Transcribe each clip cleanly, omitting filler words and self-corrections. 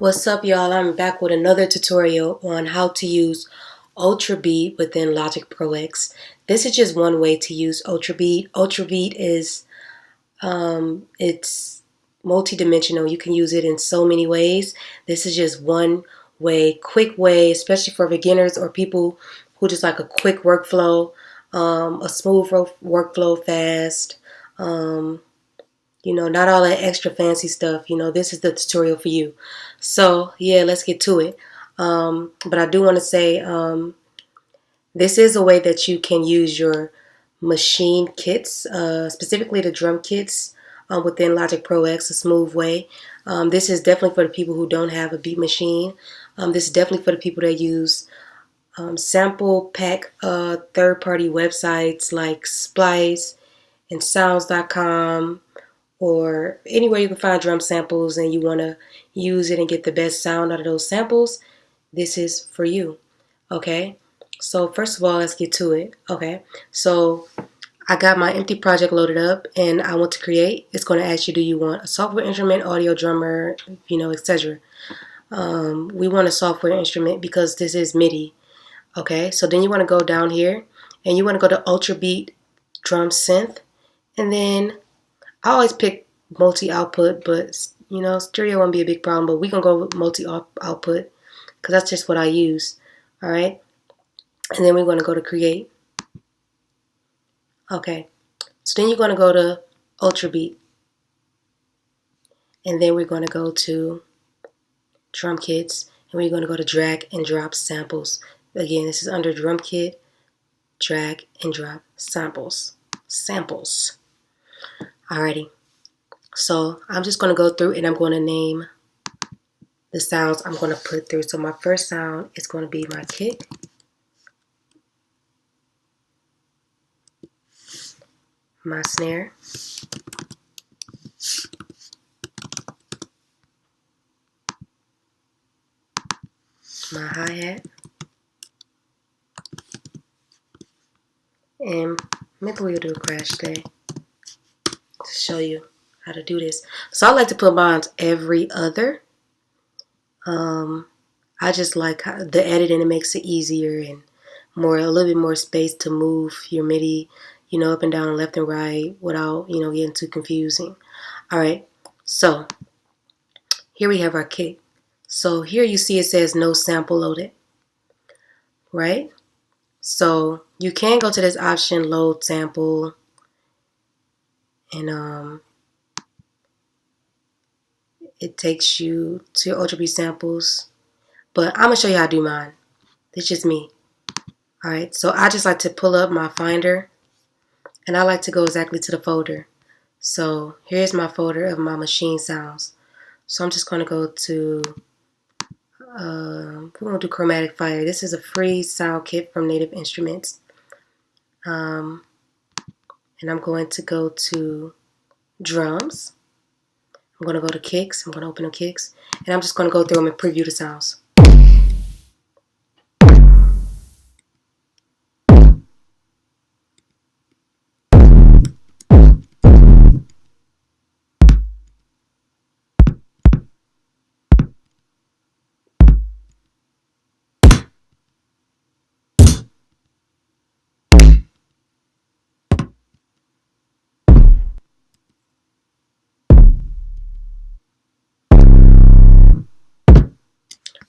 What's up, y'all? I'm back with another tutorial on how to use Ultrabeat within Logic Pro X. This is just one way to use Ultrabeat. Ultrabeat is it's multi-dimensional. You can use it in so many ways. This is just one way, quick way, especially for beginners or people who just like a quick workflow, a smooth workflow, fast. Not all that extra fancy stuff. This is the tutorial for you. So, yeah, let's get to it. But I do want to say this is a way that you can use your machine kits, specifically the drum kits within Logic Pro X, a smooth way. This is definitely for the people who don't have a beat machine. This is definitely for the people that use sample pack third-party websites like Splice and Sounds.com, or anywhere you can find drum samples and you want to use it and get the best sound out of those samples. This is for you. Okay, so first of all, let's get to it. Okay, so I got my empty project loaded up and I want to create. It's going to ask you, do you want a software instrument, audio drummer, etc. We want a software instrument because this is MIDI. Okay, so then you want to go down here and you want to go to Ultrabeat drum synth, and then I always pick multi-output, but stereo won't be a big problem. But we can go with multi-output because that's just what I use. All right, and then we're going to go to create. Okay, so then you're going to go to Ultrabeat, and then we're going to go to drum kits, and we're going to go to drag and drop samples. Again, this is under drum kit, drag and drop samples. Alrighty. So I'm just going to go through and I'm going to name the sounds I'm going to put through. So my first sound is going to be my kick, my snare, my hi-hat, and maybe we'll do a crash today to show you how to do this. So I like to put mine every other. I just like the editing. It makes it easier and a little bit more space to move your MIDI, up and down, left and right, without, getting too confusing. All right, so here we have our kick. So here you see it says no sample loaded, right? So you can go to this option, load sample, and it takes you to your Ultrabeat samples. But I'm gonna show you how to do mine. It's just me. All right, so I just like to pull up my Finder, and I like to go exactly to the folder. So here's my folder of my machine sounds. So I'm just gonna go to, we're gonna do Chromatic Fire. This is a free sound kit from Native Instruments. And I'm going to go to drums. I'm going to go to kicks. I'm going to open up kicks. And I'm just going to go through them and preview the sounds.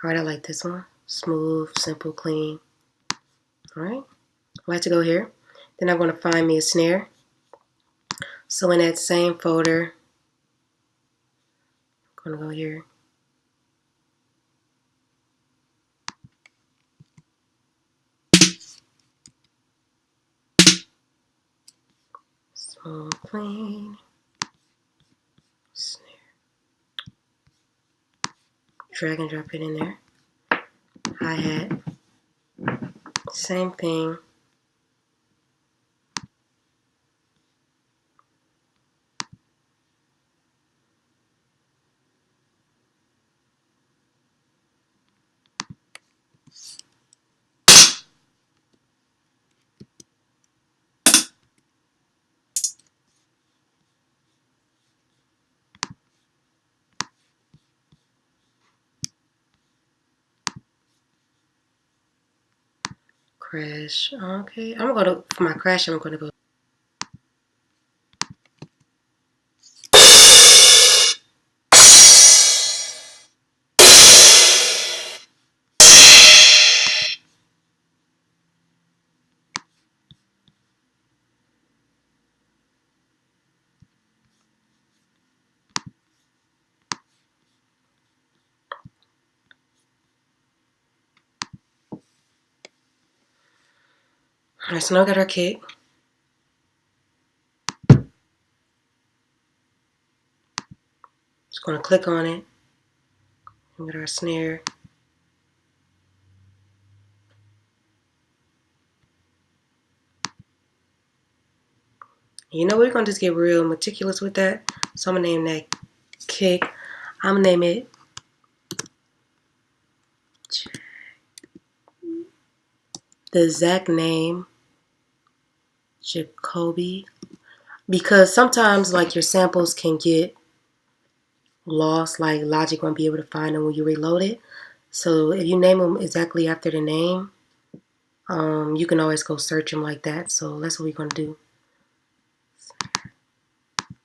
All right, I like this one. Smooth, simple, clean. All right, I like to go here. Then I'm going to find me a snare. So in that same folder, I'm going to go here. Smooth, clean, snare. Drag and drop it in there. Hi-hat. Same thing. Crash. Okay, I'm gonna, for my crash, I'm gonna go. Alright, so now we got our kick. Just gonna click on it and get our snare. You know, we're gonna just get real meticulous with that. So I'm gonna name that kick. I'm gonna name it the exact name, Jacoby, because sometimes like your samples can get lost, like Logic won't be able to find them when you reload it. So if you name them exactly after the name, you can always go search them like that. So that's what we're gonna do.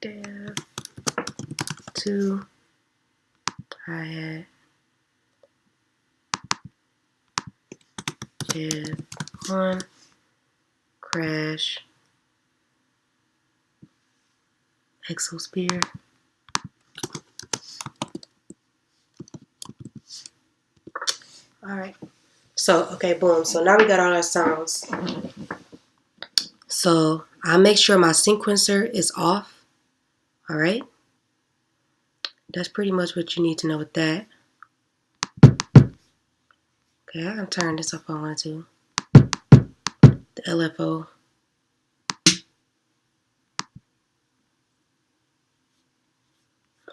Dev 2 hi-hat Dev 1 crash exosphere. All right. So, okay, boom. So now we got all our sounds. So I make sure my sequencer is off. All right. That's pretty much what you need to know with that. Okay, I can turn this up if I want to. The LFO.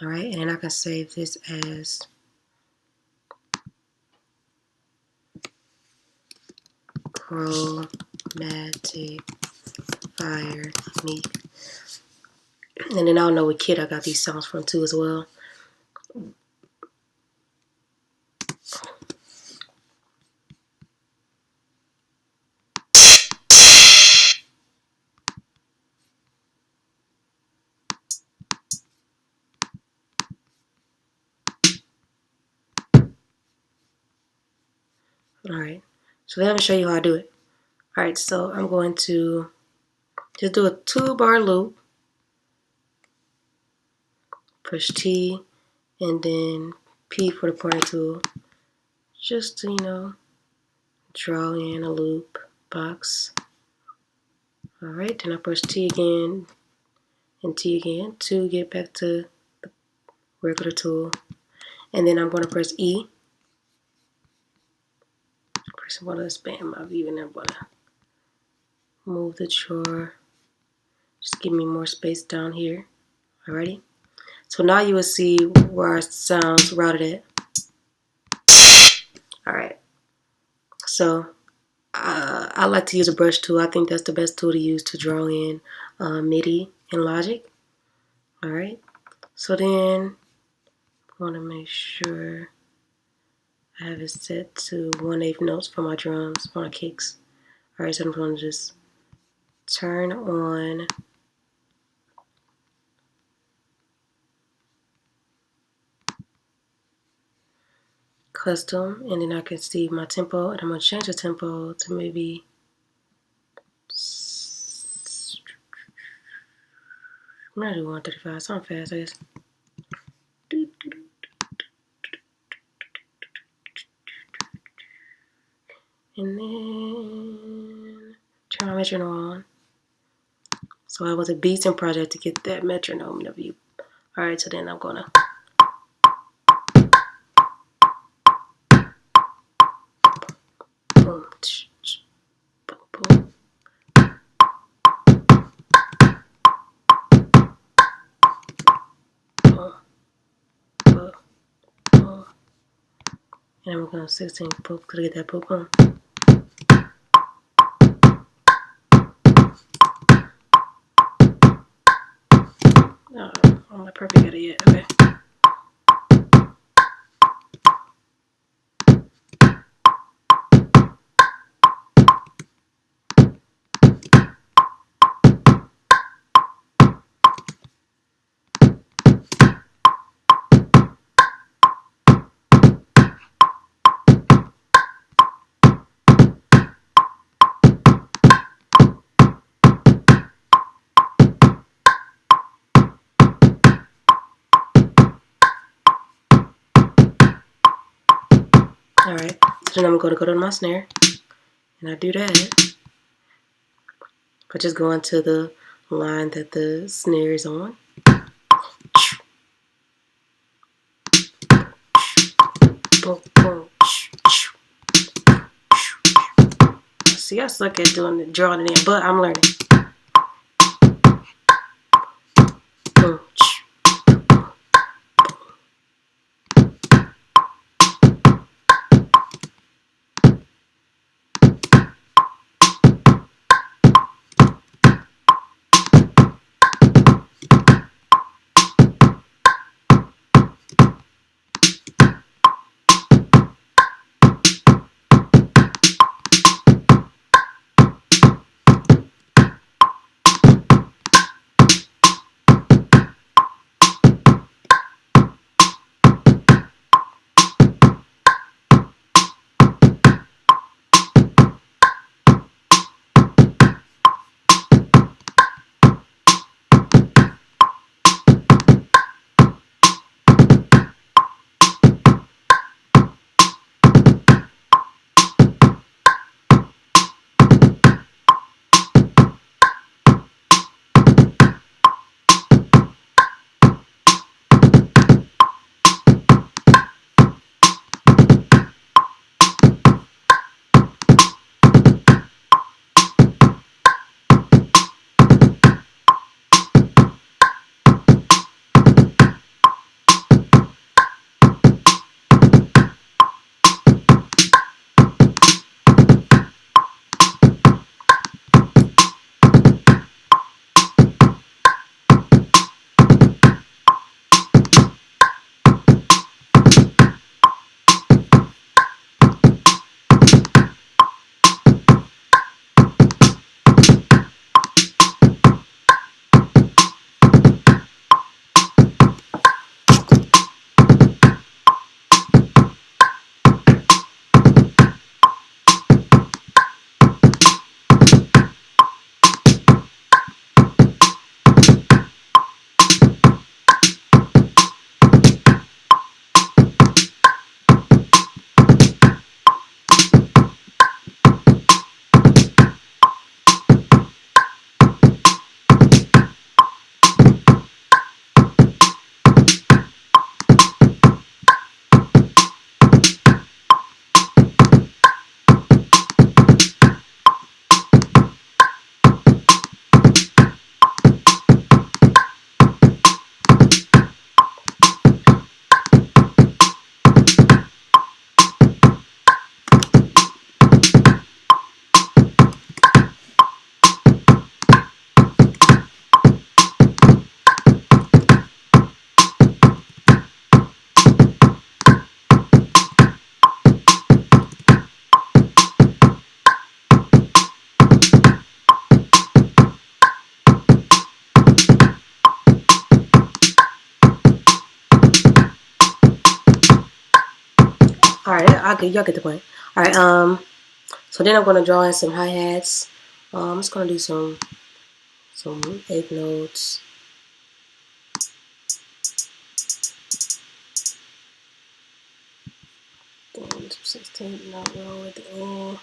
All right, and then I can save this as chromatic fire me. And then I'll know what kit I got these sounds from too as well. All right, so let me show you how I do it. All right, so I'm going to just do a 2-bar loop, push T, and then P for the pointer tool, just to, you know, draw in a loop box. All right, then I push T again and T again to get back to the regular tool. And then I'm going to press E. Press one to expand my view, and then I'm going to move the drawer. Just give me more space down here. Alrighty. So now you will see where our sounds routed at. Alright. So I like to use a brush tool. I think that's the best tool to use to draw in MIDI and Logic. Alright. So then I want to make sure I have it set to 1/8 notes for my drums, for my kicks. Alright, so I'm going to just turn on custom, and then I can see my tempo, and I'm going to change the tempo to maybe I'm going to do 135, something fast, I guess. And then turn my metronome on. So I was a beating project to get that metronome in the view. Alright, so then I'm gonna boom, boom, boom. Boom, boom, boom. And I'm gonna 16 boom to get that boom boom. Oh, I'm not perfect at it yet, okay. Alright, so then I'm going to go to my snare, and I do that. I just go into the line that the snare is on. Boom, boom. See, I suck at drawing it in, but I'm learning. Boom. Alright, y'all get the point. Alright, so then I'm gonna draw in some hi-hats. I'm just gonna do some eighth notes. Some 16, not wrong with the end.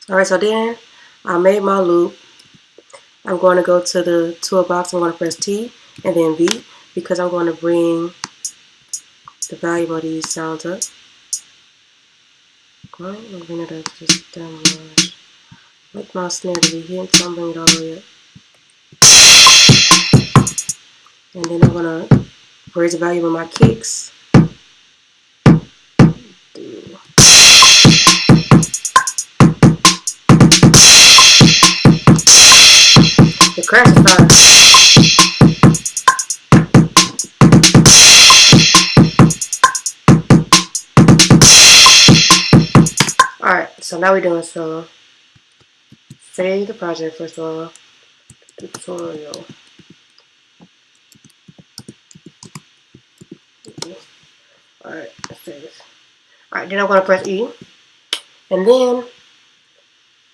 Alright, so then I made my loop. I'm going to go to the toolbox. I'm going to press T and then V because I'm going to bring the volume of these sounds up. Alright, I'm going to bring it up just down much. Like my snare to be here, so I'm bring it all the way up. And then I'm going to raise the volume of my kicks. The crash is fine. Alright, so now we're doing solo. Save the project for solo. Tutorial. Alright, let's do this. Alright, then I'm going to press E. And then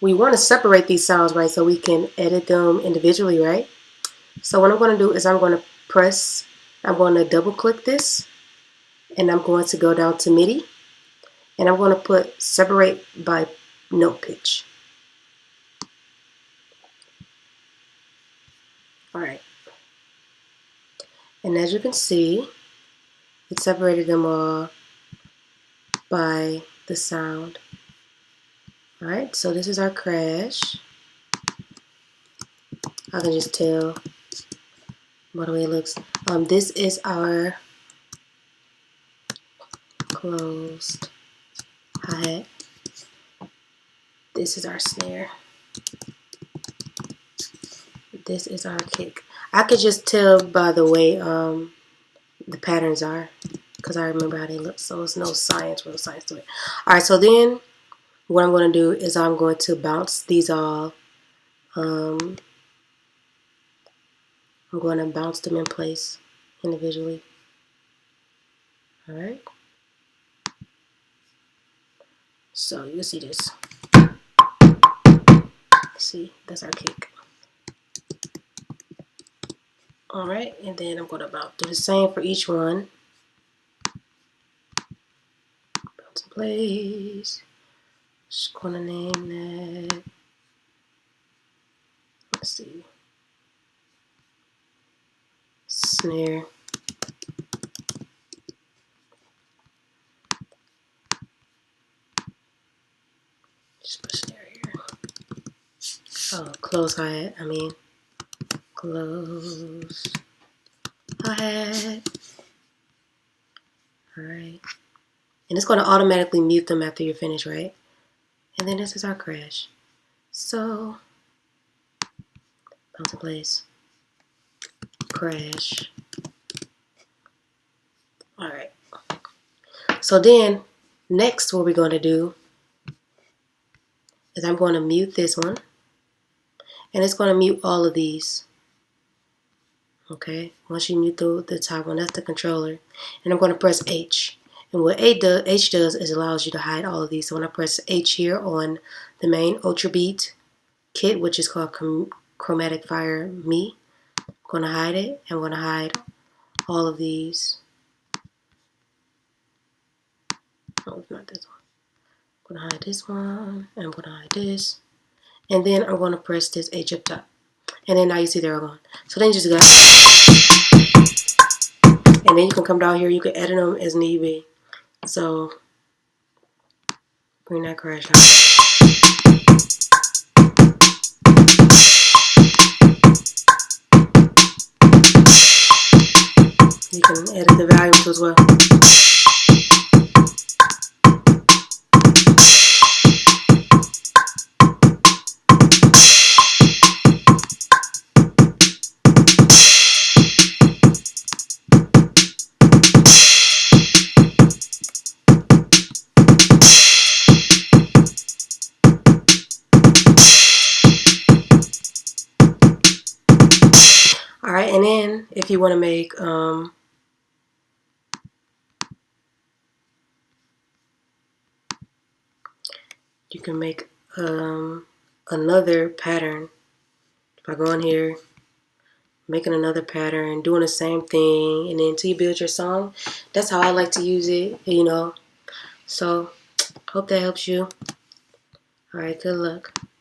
we want to separate these sounds, right, so we can edit them individually, right? So what I'm going to do is I'm going to double click this, and I'm going to go down to MIDI, and I'm going to put separate by note pitch. Alright. And as you can see, it separated them all by the sound. Alright, so this is our crash. I can just tell by the way it looks. This is our closed hi-hat. This is our snare. This is our kick. I could just tell by the way the patterns are, because I remember how they look. So it's no science, real science to it. Alright, so then what I'm going to do is I'm going to bounce these all. I'm going to bounce them in place individually. Alright. So you see this. See, that's our kick. Alright, and then I'm going to do the same for each one. Bounce in place. Just going to name that. Let's see. Snare. Just put snare here. Oh, close hi-hat. Close hi-hat. Alright. And it's going to automatically mute them after you're finished, right? And then this is our crash. So, bounce in place. Crash. Alright. So then, next what we're going to do is I'm going to mute this one. And it's going to mute all of these. Okay? Once you mute the top one, that's the controller. And I'm going to press H. And what H does is allows you to hide all of these. So when I press H here on the main Ultrabeat kit, which is called Chromatic Fire Me, I'm going to hide it. I'm going to hide all of these. Oh, it's not this one. I'm going to hide this one. And I'm going to hide this. And then I'm going to press this H up top. And then now you see they're all gone. So then you just got, and then you can come down here. You can edit them as need be. So bring that crash on. You can edit the volumes as well. Alright, and then if you want to make you can make another pattern. If I go in here, making another pattern, doing the same thing, and then until you build your song. That's how I like to use it, you know. So, hope that helps you. All right, good luck.